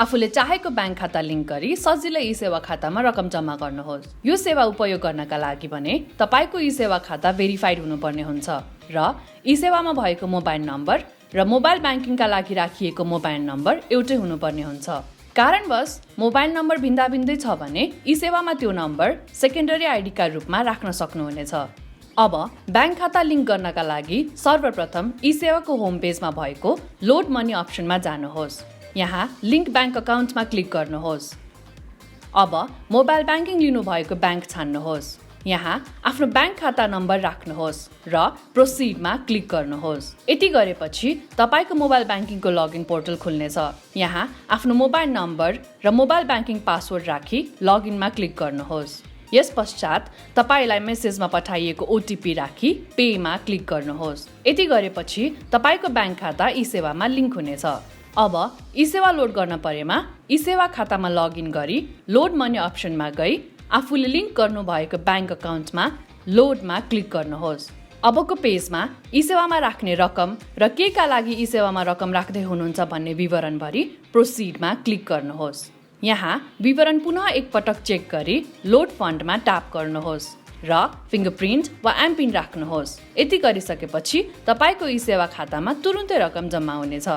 आफूले चाहेको ब्याङ्क खाता लिङ्क गरी सजिलै eSewa खातामा रकम जम्मा गर्नुहोस्। यो सेवा उपयोग गर्नका लागि भने तपाईको eSewa खाता भेरिफाइड हुनुपर्ने हुन्छ र eSewaमा भएको मोबाइल नम्बर र मोबाइल ब्याङ्किङका लागि राखिएको मोबाइल नम्बर एउटै हुनुपर्ने हुन्छ। कारणवश मोबाइल नम्बर भिन्दा छ भने eSewaमा त्यो नम्बर सेकेन्डरी आइडीका रूपमा राख्न सक्नुहुनेछ। अब ब्याङ्क खाता लिङ्क गर्नका लागि सर्वप्रथम eSewaको होम पेजमा भएको लोड मनी अप्सनमा जानुहोस्। यहाँ लिङ्क ब्याङ्क अकाउन्टमा क्लिक गर्नुहोस्। अब मोबाइल ब्याङ्किङ लिनुभएको ब्याङ्क छान्नुहोस्। यहाँ आफ्नो ब्याङ्क खाता नम्बर राख्नुहोस् र प्रोसिडमा क्लिक गर्नुहोस्। यति गरेपछि तपाईको मोबाइल ब्याङ्किङको लगइन पोर्टल खुल्नेछ। यहाँ आफ्नो मोबाइल नम्बर र मोबाइल ब्याङ्किङ पासवर्ड राखी लगइनमा क्लिक गर्नुहोस्। यस पश्चात तपाईलाई मेसेजमा पठाइएको ओटिपी राखी पेमा क्लिक गर्नुहोस्। यति गरेपछि तपाईको ब्याङ्क खाता eSewaमा लिङ्क हुनेछ। अब eSewa लोड गर्न परेमा eSewa खातामा लगइन गरी लोड मनी अप्सनमा गई आफूले लिङ्क गर्नुभएको ब्याङ्क अकाउन्टमा लोडमा क्लिक गर्नुहोस्। अबको पेजमा eSewaमा राख्ने रकम र केका लागि eSewaमा रकम राख्दै हुनुहुन्छ भन्ने विवरण भरी प्रोसिडमा क्लिक गर्नुहोस्। यहाँ विवरण पुनः एकपटक चेक गरी लोड फन्डमा ट्याप गर्नुहोस् र फिङ्गरप्रिन्ट वा एमपिन राख्नुहोस्। यति गरिसकेपछि तपाईको eSewa खातामा तुरुन्तै रकम जम्मा हुनेछ।